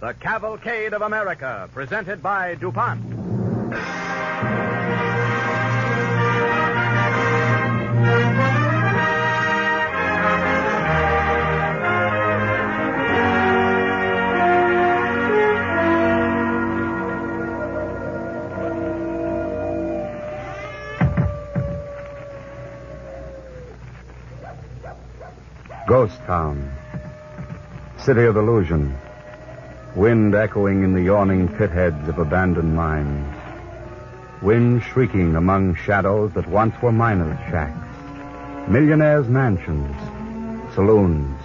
The Cavalcade of America, presented by DuPont. Ghost Town, city of illusion, wind echoing in the yawning pitheads of abandoned mines, wind shrieking among shadows that once were miners' shacks, millionaires' mansions, saloons,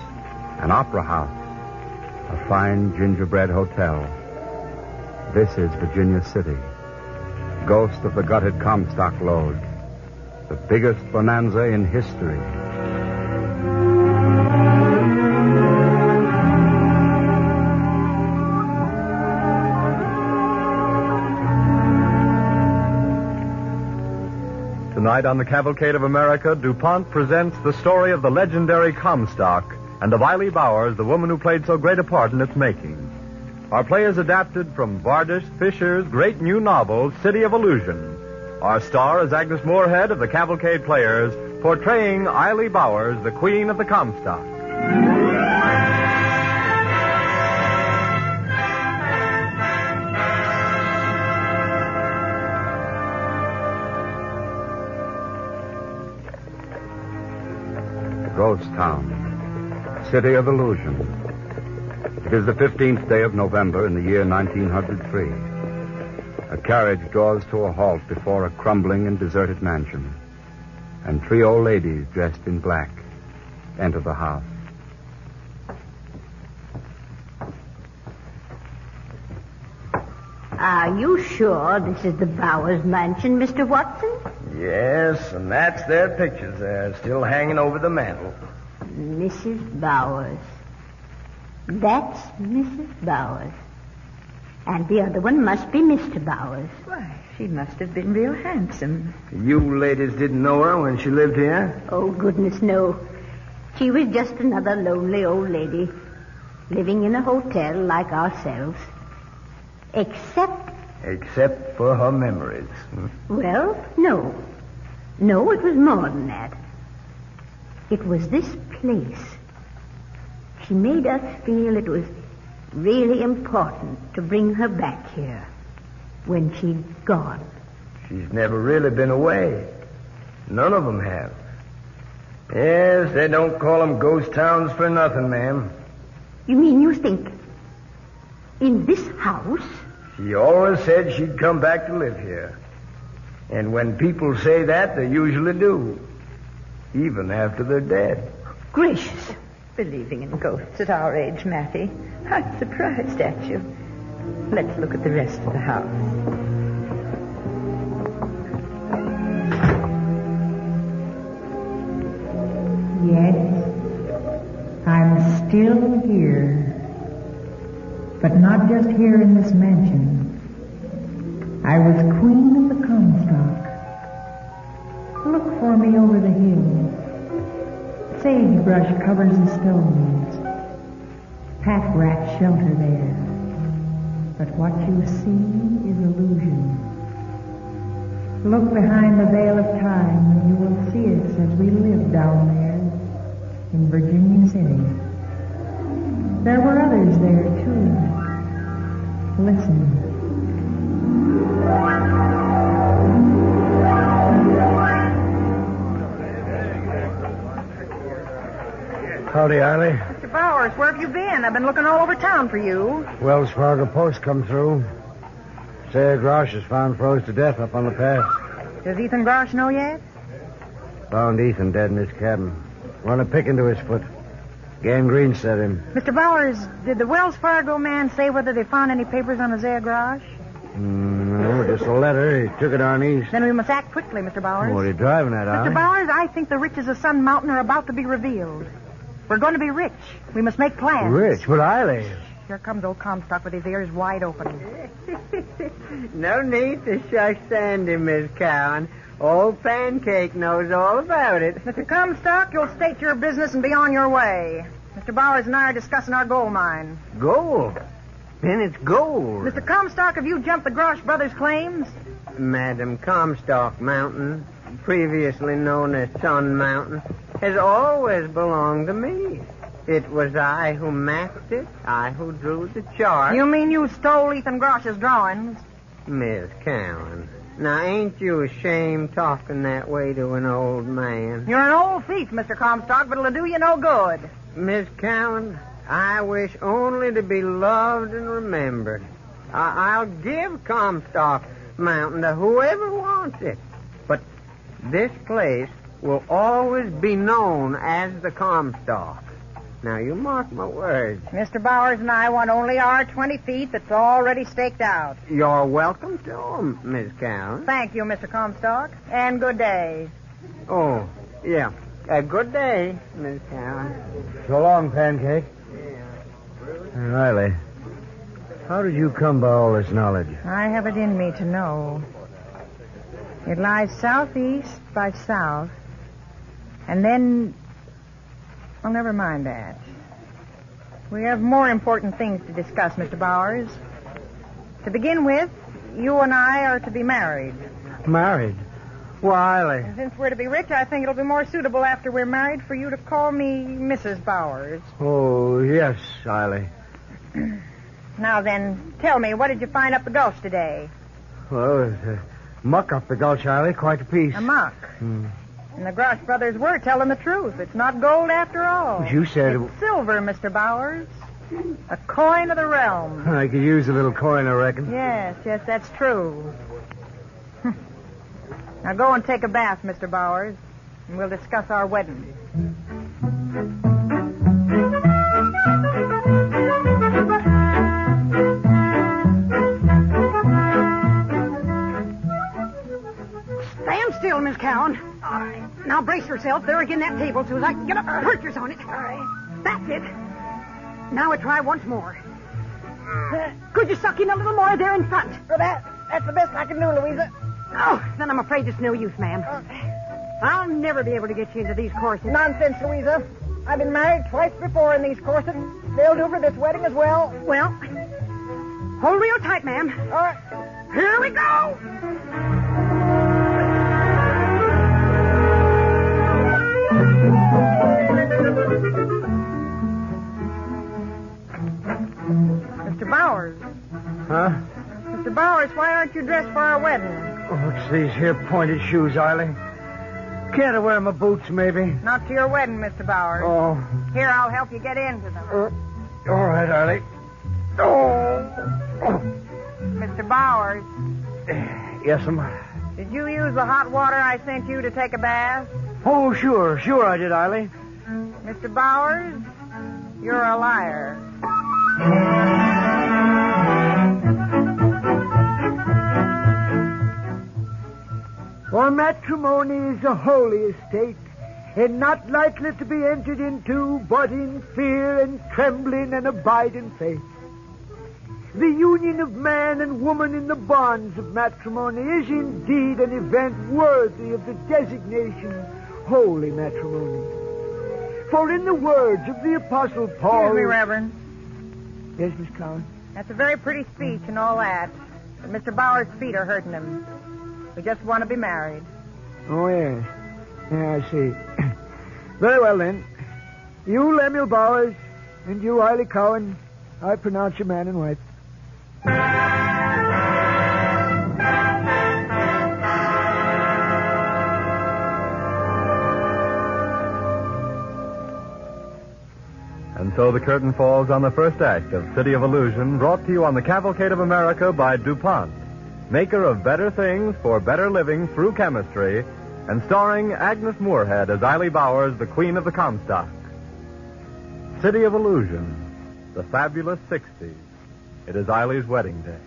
an opera house, a fine gingerbread hotel. This is Virginia City, ghost of the gutted Comstock lode, the biggest bonanza in history. Tonight on the Cavalcade of America, DuPont presents the story of the legendary Comstock and of Eiley Bowers, the woman who played so great a part in its making. Our play is adapted from Vardish Fisher's great new novel, City of Illusion. Our star is Agnes Moorehead of the Cavalcade Players, portraying Eiley Bowers, the Queen of the Comstock. Ghost Town, city of illusion. It is the 15th day of November in the year 1903. A carriage draws to a halt before a crumbling and deserted mansion, and three old ladies dressed in black enter the house. Are you sure this is the Bowers mansion, Mr. Watson? Yes, and that's their pictures there, still hanging over the mantel. Mrs. Bowers. That's Mrs. Bowers. And the other one must be Mr. Bowers. Why, she must have been real handsome. You ladies didn't know her when she lived here? Oh, goodness, no. She was just another lonely old lady, living in a hotel like ourselves. Except for her memories. Well, no. No, it was more than that. It was this place. She made us feel it was really important to bring her back here when she'd gone. She's never really been away. None of them have. Yes, they don't call them ghost towns for nothing, ma'am. You mean you think in this house? She always said she'd come back to live here. And when people say that, they usually do. Even after they're dead. Gracious. Believing in ghosts at our age, Mattie. I'm surprised at you. Let's look at the rest of the house. Yes, I'm still here. But not just here in this mansion. I was queen of the Comstock. Look for me over the hill. Sagebrush covers the stones. Pack rats shelter there. But what you see is illusion. Look behind the veil of time and you will see us as we lived down there in Virginia City. There were others there, too. Listen. Howdy, Eiley. Mr. Bowers, where have you been? I've been looking all over town for you. Wells Fargo Post come through. Say Grosh is found froze to death up on the pass. Does Ethan Grosh know yet? Found Ethan dead in his cabin. Run a pick into his foot. Gangrene set him. Mr. Bowers, did the Wells Fargo man say whether they found any papers on Isaiah Grosh? No, just a letter. He took it on east. Then we must act quickly, Mr. Bowers. What are you driving at, Eiley? Mr. Bowers, I think the riches of Sun Mountain are about to be revealed. We're going to be rich. We must make plans. Rich? But Eiley... Here comes old Comstock with his ears wide open. No need to shush Sandy, Miss Cowan. Old Pancake knows all about it. Mr. Comstock, you'll state your business and be on your way. Mr. Bowers and I are discussing our gold mine. Gold? Then it's gold. Mr. Comstock, have you jumped the Grosh brothers' claims? Madam, Comstock Mountain, previously known as Sun Mountain, has always belonged to me. It was I who mapped it, I who drew the chart. You mean you stole Ethan Grosh's drawings? Miss Cowan, now ain't you ashamed talking that way to an old man? You're an old thief, Mr. Comstock, but it'll do you no good. Miss Cowan, I wish only to be loved and remembered. I'll give Comstock Mountain to whoever wants it. But this place will always be known as the Comstock. Now, you mark my words. Mr. Bowers and I want only our 20 feet that's already staked out. You're welcome to them, Miss Cowan. Thank you, Mr. Comstock, and good day. Oh, yeah. Good day, Miss Cowan. So long, Pancake. Riley, how did you come by all this knowledge? I have it in me to know. It lies southeast by south, and then... Well, never mind that. We have more important things to discuss, Mr. Bowers. To begin with, you and I are to be married. Married? Why, Riley? And since we're to be rich, I think it'll be more suitable after we're married for you to call me Mrs. Bowers. Oh, yes, Riley. Now then, tell me, what did you find up the gulch today? Well, it's a muck up the gulch, Riley. Quite a piece. A muck. And the Grosh brothers were telling the truth. It's not gold after all. But you said... It's silver, Mr. Bowers. A coin of the realm. I could use a little coin, I reckon. Yes, that's true. Now go and take a bath, Mr. Bowers, and we'll discuss our wedding. Stand still, Miss Cowan. All right. Now brace yourself there again that table, Susan. Get up and put yours on it. All right. That's it. Now we try once more. Could you suck in a little more there in front? That's the best I can do, Louisa. Oh, then I'm afraid it's no use, ma'am. I'll never be able to get you into these corsets. Nonsense, Louisa. I've been married twice before in these corsets. They'll do for this wedding as well. Well, hold real tight, ma'am. All right. Here we go. Mr. Bowers. Huh? Mr. Bowers, why aren't you dressed for our wedding? Oh, it's these here pointed shoes, Riley. Can't I wear my boots, maybe? Not to your wedding, Mr. Bowers. Oh. Here, I'll help you get into them. All right, Riley. Oh. Mr. Bowers, Yes'm. did you use the hot water I sent you to take a bath? Oh, sure I did, Riley. Mr. Bowers, you're a liar. For matrimony is a holy estate, and not likely to be entered into but in fear and trembling and abiding faith. The union of man and woman in the bonds of matrimony is indeed an event worthy of the designation holy matrimony. For in the words of the Apostle Paul... Excuse me, Reverend. Yes, Miss Cowan? That's a very pretty speech and all that, but Mr. Bowers' feet are hurting him. We just want to be married. Oh, yes. Yeah, I see. Very well, then. You, Lemuel Bowers, and you, Riley Cowan, I pronounce you man and wife. And so the curtain falls on the first act of City of Illusion, brought to you on the Cavalcade of America by DuPont, maker of better things for better living through chemistry, and starring Agnes Moorehead as Eily Bowers, the Queen of the Comstock. City of Illusion, the fabulous 60s. It is Eily's wedding day.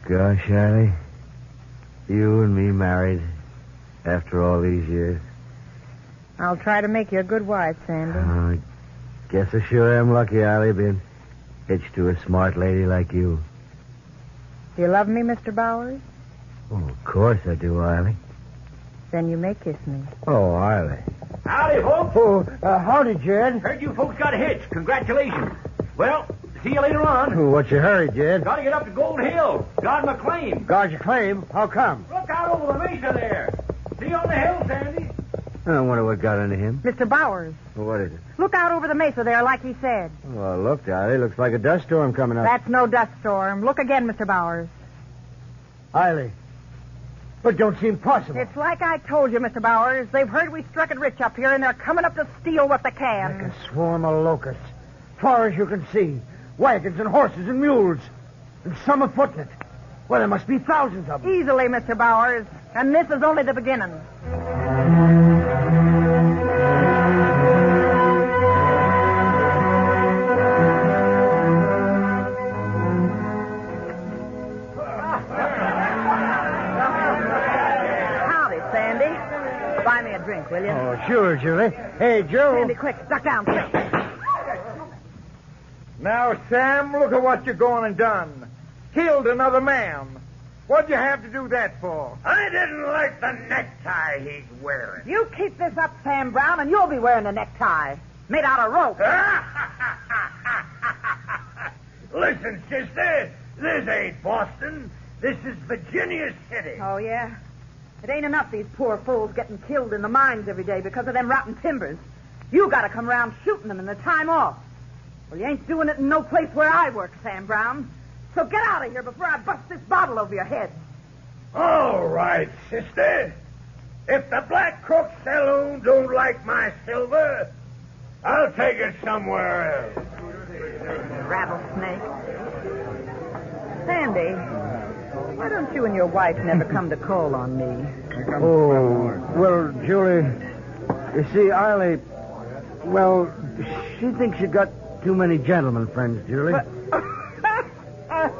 Gosh, Riley. You and me married after all these years. I'll try to make you a good wife, Sandy. I guess I sure am lucky, Riley, being hitched to a smart lady like you. Do you love me, Mr. Bowers? Oh, of course I do, Riley. Then you may kiss me. Oh, Riley. Howdy, folks. Oh, howdy, Jed. Heard you folks got hitched. Congratulations. Well, See you later on. What's your hurry, Jed? Gotta get up to Gold Hill. Guard my claim. Guard your claim? How come? Look out over the mesa there. See you on the hill, Sandy. I wonder what got into him. Mr. Bowers, What is it? look out over the mesa there like he said. Well, look, Eiley. Looks like a dust storm coming up. That's no dust storm. Look again, Mr. Bowers. Eiley. But don't seem possible. It's like I told you, Mr. Bowers. They've heard we struck it rich up here, and they're coming up to steal what they can. Like a swarm of locusts. Far as you can see. Wagons and horses and mules. And some afoot. Well, there must be thousands of them. Easily, Mr. Bowers. And this is only the beginning. Howdy, Sandy. Buy me a drink, will you? Oh, sure, Julie. Hey, Joe. Sandy, quick, duck down, quick. Now, Sam, look at what you're going and done. Killed another man. What'd you have to do that for? I didn't like the necktie he's wearing. You keep this up, Sam Brown, and you'll be wearing a necktie. Made out of rope. Listen, sister, this ain't Boston. This is Virginia City. Oh, yeah? It ain't enough these poor fools getting killed in the mines every day because of them rotten timbers. You gotta come around shooting them in the time off. Well, you ain't doing it in no place where I work, Sam Brown. So get out of here before I bust this bottle over your head. All right, sister. If the Black Crook Saloon don't like my silver, I'll take it somewhere else. Rattlesnake. Sandy, why don't you and your wife never come to call on me? Oh, well, Julie, you see, Eiley, well, she thinks you got too many gentlemen friends, Julie.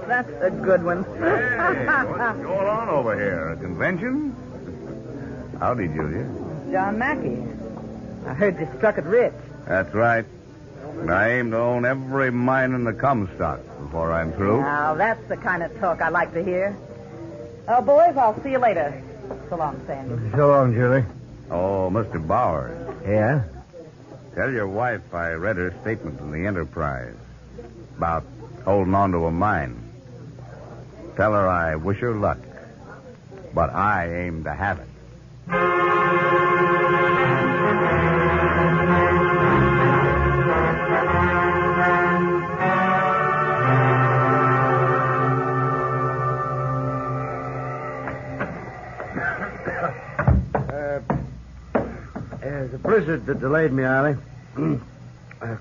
That's a good one. Hey, what's going on over here? A convention? Howdy, Julia. John Mackey. I heard you struck it rich. That's right. And I aim to own every mine in the Comstock before I'm through. Now, that's the kind of talk I like to hear. Boys, I'll see you later. So long, Sandy. So long, Julie. Oh, Mr. Bowers. Yeah? Tell your wife I read her statement in the Enterprise about holding on to a mine. Tell her I wish her luck, but I aim to have it. The blizzard that delayed me, Eiley.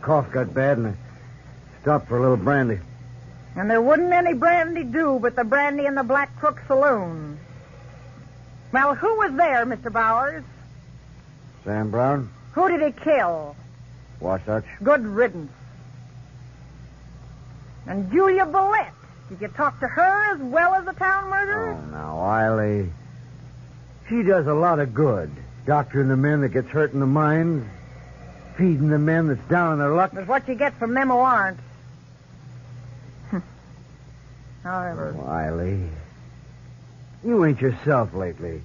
Cough got bad and I stopped for a little brandy. And there wouldn't any brandy do but the brandy in the Black Crook Saloon. Well, who was there, Mr. Bowers? Sam Brown? Who did he kill? Wasatch? Good riddance. And Julia Villette. Did you talk to her as well as the town murderer? Oh, now, Eiley. She does a lot of good. Doctoring the men that gets hurt in the mines. Feeding the men that's down on their luck. That's what you get from them who aren't. However. Oh, Eiley. You ain't yourself lately.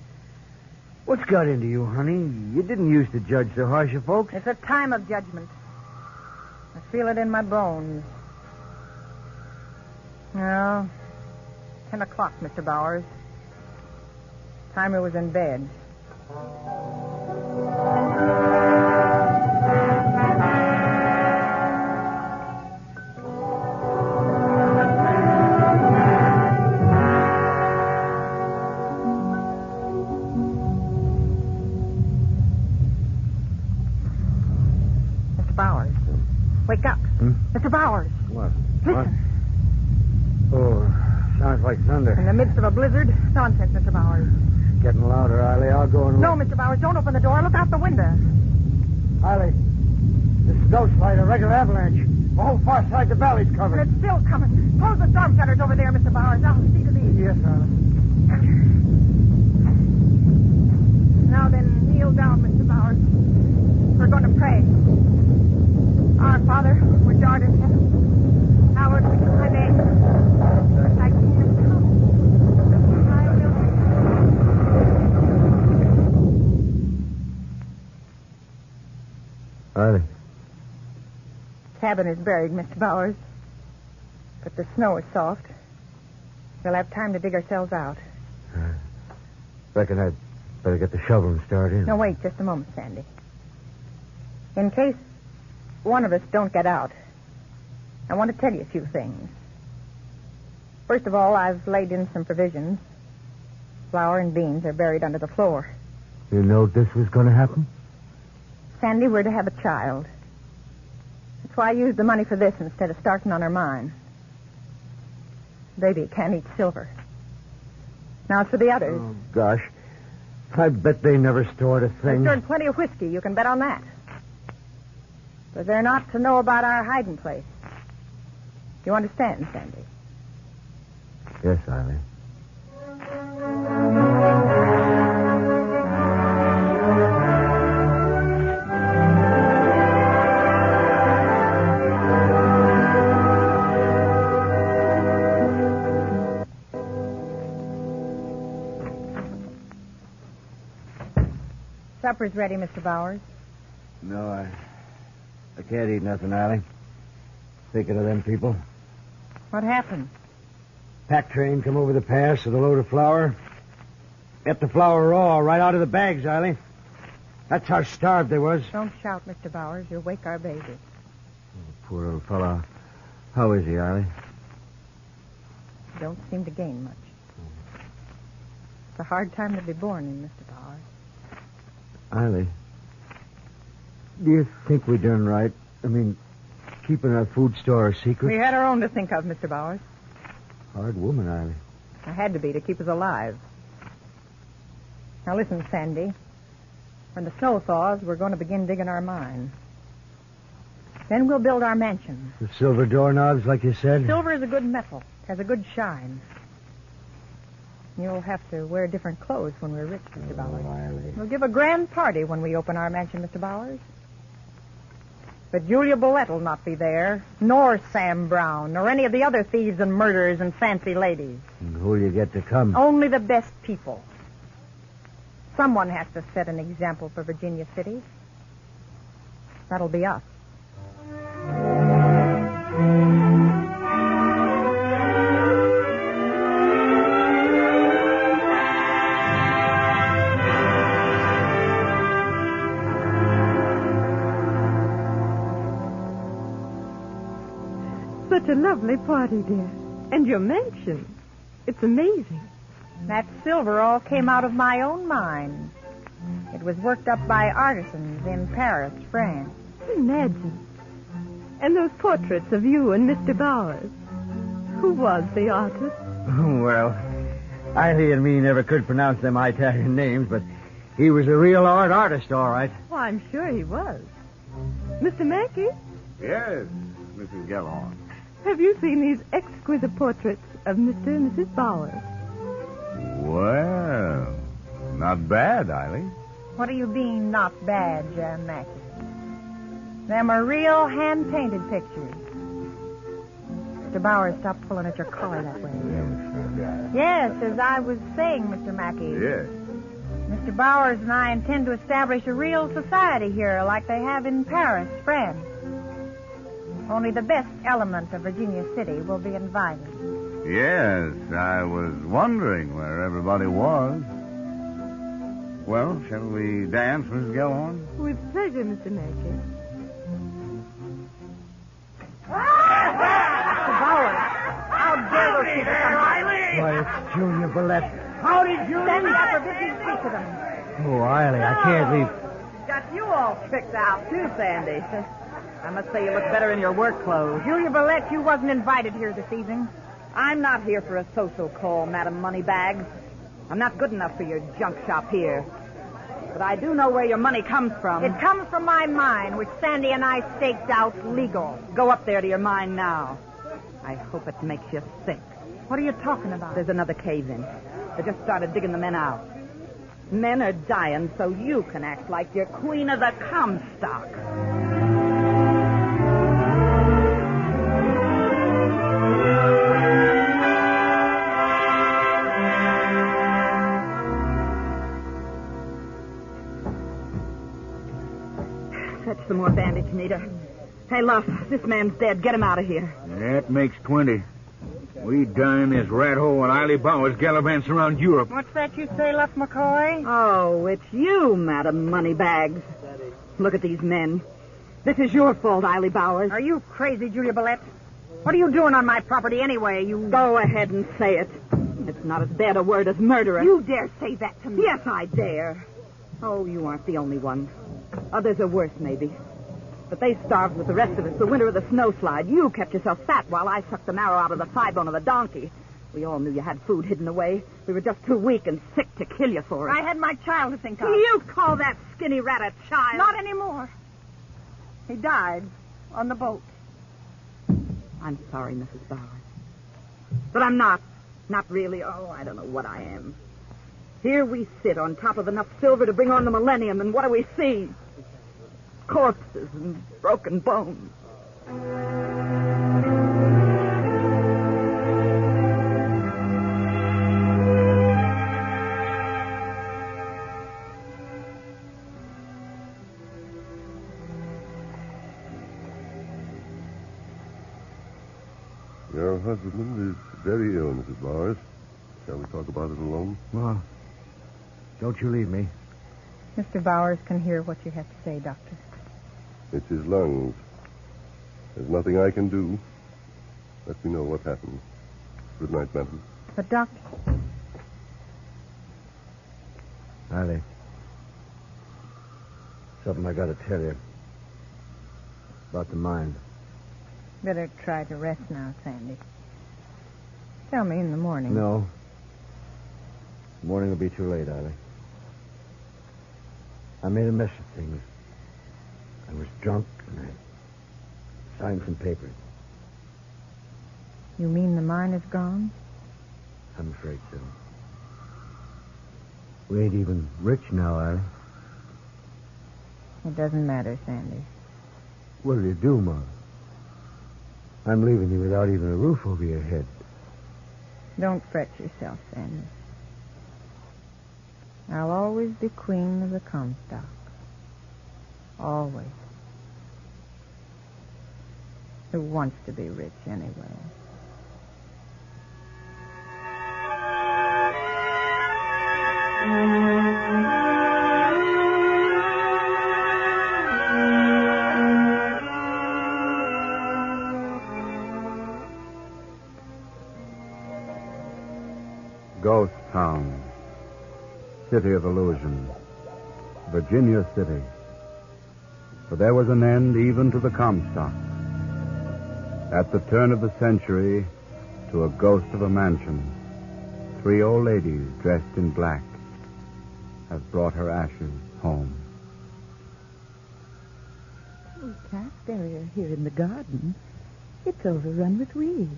What's got into you, honey? You didn't used to judge so harsh of folks. It's a time of judgment. I feel it in my bones. No. 10 o'clock, Mr. Bowers. Time I was in bed. Wake up. Mr. Bowers. What? Listen. What? Oh, sounds like thunder. In the midst of a blizzard? Nonsense, Mr. Bowers. Getting louder, Eiley. I'll go and... No, Mr. Bowers, don't open the door. Look out the window. Eiley, this ghost light, a regular avalanche. The whole far side of the valley's covered. And it's still coming. Close the storm shutters over there, Mr. Bowers. I'll see to these. Yes, Eiley. Now then, kneel down, Mr. Bowers. We're going to pray. Our Father, which art in heaven, hallowed be thy name. Thy kingdom come. Thy will be. Eiley. Cabin is buried, Mr. Bowers. But the snow is soft. We'll have time to dig ourselves out. Reckon I'd better get the shovel and start in. No, wait just a moment, Sandy. In case one of us don't get out, I want to tell you a few things. First of all, I've laid in some provisions. Flour and beans are buried under the floor. You know this was going to happen? Sandy, we're to have a child. That's why I used the money for this instead of starting on our mine. Baby can't eat silver. Now, as for the others... Oh, gosh. I bet they never stored a They thing. stored plenty of whiskey. You can bet on that. But they're not to know about our hiding place. You understand, Sandy? Yes, Eileen. Supper's ready, Mr. Bowers. No, I can't eat nothing, Eileen. Thinking of them people. What happened? Pack train come over the pass with a load of flour. Get the flour raw right out of the bags, Eileen. That's how starved they was. Don't shout, Mr. Bowers. You'll wake our baby. Oh, poor little fellow. How is he, Eileen? Don't seem to gain much. It's a hard time to be born in, Mr. Bowers. Eileen, do you think we done right? I mean, keeping our food store a secret? We had our own to think of, Mr. Bowers. Hard woman, Eileen. I had to be to keep us alive. Now listen, Sandy. When the snow thaws, we're going to begin digging our mine. Then we'll build our mansion. The silver doorknobs, like you said? Silver is a good metal. Has a good shine. You'll have to wear different clothes when we're rich, Mr. Bowers. Eileen. We'll give a grand party when we open our mansion, Mr. Bowers. But Julia Bollett will not be there, nor Sam Brown, nor any of the other thieves and murderers and fancy ladies. And who'll you get to come? Only the best people. Someone has to set an example for Virginia City. That'll be us. Such a lovely party, dear. And your mansion. It's amazing. That silver all came out of my own mine. It was worked up by artisans in Paris, France. Imagine. And those portraits of you and Mr. Bowers. Who was the artist? Well, Eileen and me never could pronounce them Italian names, but he was a real artist, all right. Well, I'm sure he was. Mr. Mackey, Yes, Mrs. Gellhorn. have you seen these exquisite portraits of Mr. and Mrs. Bowers? Well, not bad, Eileen. What do you mean, not bad, Jan Mackey? Them are real hand-painted pictures. Mr. Bowers, stop pulling at your collar that way. Yes, as I was saying, Mr. Mackey. Yes. Mr. Bowers and I intend to establish a real society here like they have in Paris, France. Only the best element of Virginia City will be invited. Yes, I was wondering where everybody was. Well, shall we dance, Mrs. Gellhorn? With pleasure, Mr. Mackey. Mr. Bowers, how dare those people come here? Why, it's Julia Bollett. Howdy, Julia. Stand me up or busy speak to them. Oh, Eileen, I can't leave. Got you all picked out, too, Sandy. I must say you look better in your work clothes. Julia Bollett, you wasn't invited here this evening. I'm not here for a social call, Madam Moneybags. I'm not good enough for your junk shop here. But I do know where your money comes from. It comes from my mine, which Sandy and I staked out legal. Go up there to your mine now. I hope it makes you sick. What are you talking about? There's another cave-in. They just started digging the men out. Men are dying so you can act like you're queen of the Comstock. Fetch some more bandage, Nita. Hey, Luff, this man's dead. Get him out of here. That makes 20. We done in this rat hole and Eiley Bowers gallivanting around Europe. What's that you say, Luff McCoy? Oh, it's you, Madam Moneybags. Look at these men. This is your fault, Eiley Bowers. Are you crazy, Julia Billette? What are you doing on my property anyway, you... Go ahead and say it. It's not as bad a word as murderer. You dare say that to me? Yes, I dare. Oh, you aren't the only one. Others are worse, maybe. But they starved with the rest of us the winter of the snowslide. You kept yourself fat while I sucked the marrow out of the thigh bone of the donkey. We all knew you had food hidden away. We were just too weak and sick to kill you for it. I had my child to think of. You call that skinny rat a child? Not anymore. He died on the boat. I'm sorry, Mrs. Bowers. But I'm not. Not really. Oh, I don't know what I am. Here we sit on top of enough silver to bring on the millennium, and what do we see? Corpses and broken bones. Your husband is very ill, Mrs. Bowers. Shall we talk about it alone? Well, don't you leave me. Mr. Bowers can hear what you have to say, Doctor. It's his lungs. There's nothing I can do. Let me know what happened. Good night, madam. But, Doctor... Eiley. Something I got to tell you. About the mine. Better try to rest now, Sandy. Tell me in the morning. No. The morning will be too late, Eiley. I made a mess of things. I was drunk and I signed some papers. You mean the mine is gone? I'm afraid so. We ain't even rich now, Eiley. It doesn't matter, Sandy. What'll you do, Ma? I'm leaving you without even a roof over your head. Don't fret yourself, Sandy. I'll always be queen of the Comstock. Always. Who wants to be rich anyway? Ghost Town. City of Illusion. Virginia City. For there was an end even to the Comstock. At the turn of the century, to a ghost of a mansion, 3 old ladies dressed in black have brought her ashes home. We can't bury her here in the garden. It's overrun with weeds.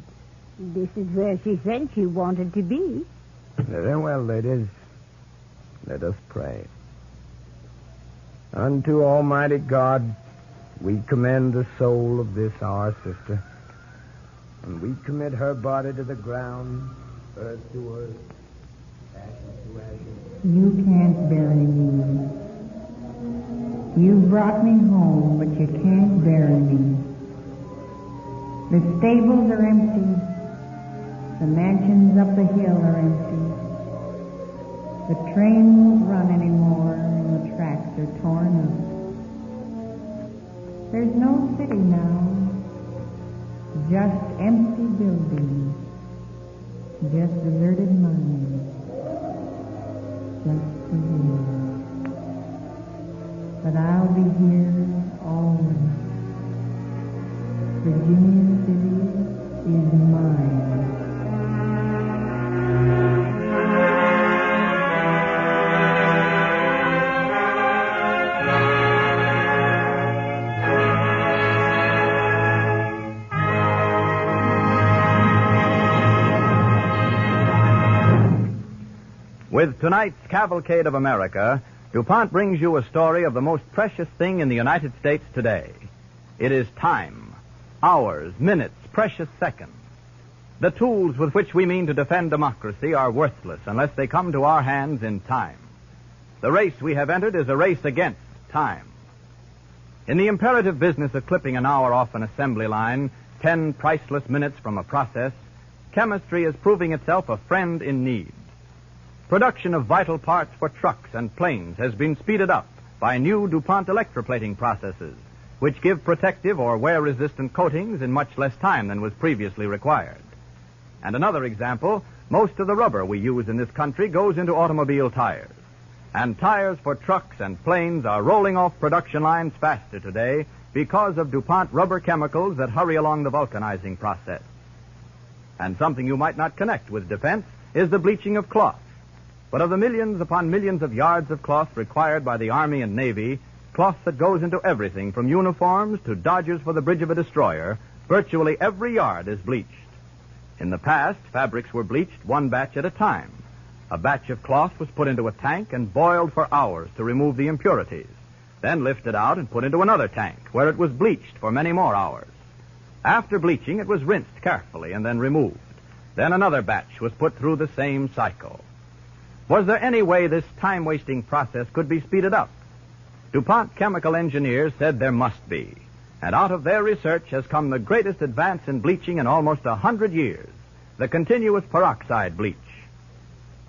This is where she said she wanted to be. Very well, ladies. Let us pray. Unto Almighty God, we commend the soul of this our sister, and we commit her body to the ground, earth to earth, ashes to ashes. You can't bury me. You brought me home, but you can't bury me. The stables are empty. The mansions up the hill are empty. The train won't run anymore, and the tracks are torn up. There's no city now. Just empty buildings. Just deserted mines. Just for you. But I'll be here always. Virginia City is mine. With tonight's Cavalcade of America, DuPont brings you a story of the most precious thing in the United States today. It is time. Hours, minutes, precious seconds. The tools with which we mean to defend democracy are worthless unless they come to our hands in time. The race we have entered is a race against time. In the imperative business of clipping an hour off an assembly line, 10 priceless minutes from a process, chemistry is proving itself a friend in need. Production of vital parts for trucks and planes has been speeded up by new DuPont electroplating processes, which give protective or wear-resistant coatings in much less time than was previously required. And another example, most of the rubber we use in this country goes into automobile tires. And tires for trucks and planes are rolling off production lines faster today because of DuPont rubber chemicals that hurry along the vulcanizing process. And something you might not connect with defense is the bleaching of cloth. But of the millions upon millions of yards of cloth required by the Army and Navy, cloth that goes into everything from uniforms to dodgers for the bridge of a destroyer, virtually every yard is bleached. In the past, fabrics were bleached one batch at a time. A batch of cloth was put into a tank and boiled for hours to remove the impurities, then lifted out and put into another tank, where it was bleached for many more hours. After bleaching, it was rinsed carefully and then removed. Then another batch was put through the same cycle. Was there any way this time-wasting process could be speeded up? DuPont chemical engineers said there must be. And out of their research has come the greatest advance in bleaching in almost 100 years, the continuous peroxide bleach.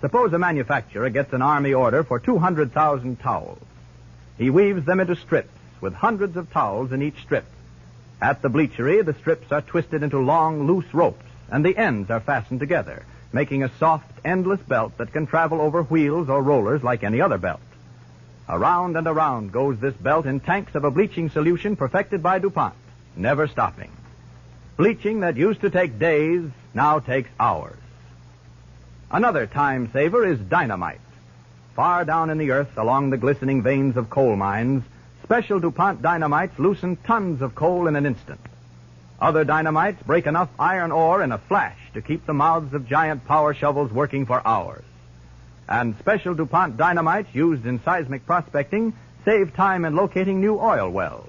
Suppose a manufacturer gets an Army order for 200,000 towels. He weaves them into strips with hundreds of towels in each strip. At the bleachery, the strips are twisted into long, loose ropes, and the ends are fastened together, making a soft, endless belt that can travel over wheels or rollers like any other belt. Around and around goes this belt in tanks of a bleaching solution perfected by DuPont, never stopping. Bleaching that used to take days now takes hours. Another time saver is dynamite. Far down in the earth, along the glistening veins of coal mines, special DuPont dynamites loosen tons of coal in an instant. Other dynamites break enough iron ore in a flash to keep the mouths of giant power shovels working for hours. And special DuPont dynamites used in seismic prospecting save time in locating new oil wells.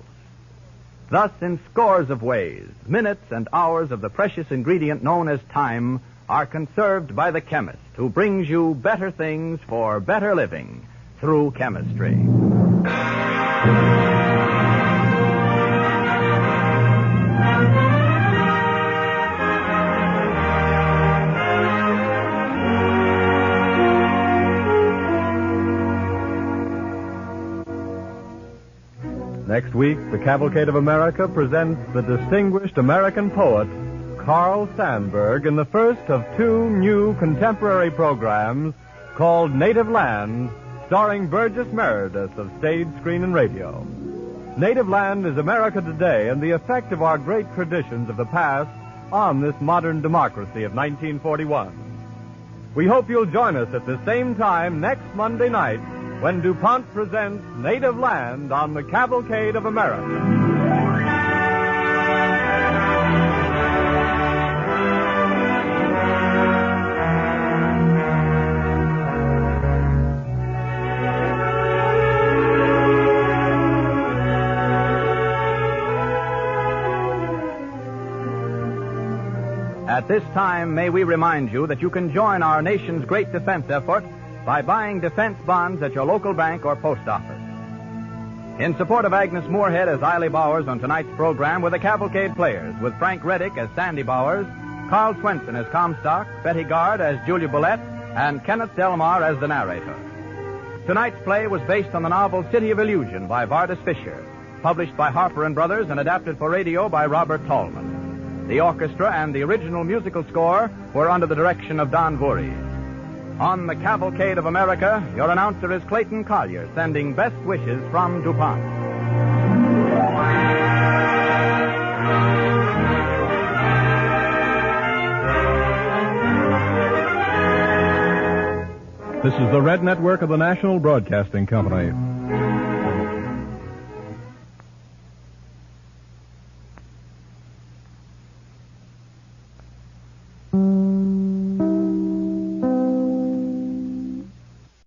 Thus, in scores of ways, minutes and hours of the precious ingredient known as time are conserved by the chemist who brings you better things for better living through chemistry. Next week, the Cavalcade of America presents the distinguished American poet, Carl Sandburg, in the first of two new contemporary programs called Native Land, starring Burgess Meredith of stage, screen, and radio. Native Land is America today and the effect of our great traditions of the past on this modern democracy of 1941. We hope you'll join us at the same time next Monday night when DuPont presents Native Land on the Cavalcade of America. At this time, may we remind you that you can join our nation's great defense effort by buying defense bonds at your local bank or post office. In support of Agnes Moorehead as Eiley Bowers on tonight's program were the Cavalcade Players, with Frank Reddick as Sandy Bowers, Carl Swenson as Comstock, Betty Gard as Julia Boulette, and Kenneth Delmar as the narrator. Tonight's play was based on the novel City of Illusion by Vardis Fisher, published by Harper & Brothers and adapted for radio by Robert Tallman. The orchestra and the original musical score were under the direction of Don Voorhees. On the Cavalcade of America, your announcer is Clayton Collier, sending best wishes from DuPont. This is the Red Network of the National Broadcasting Company.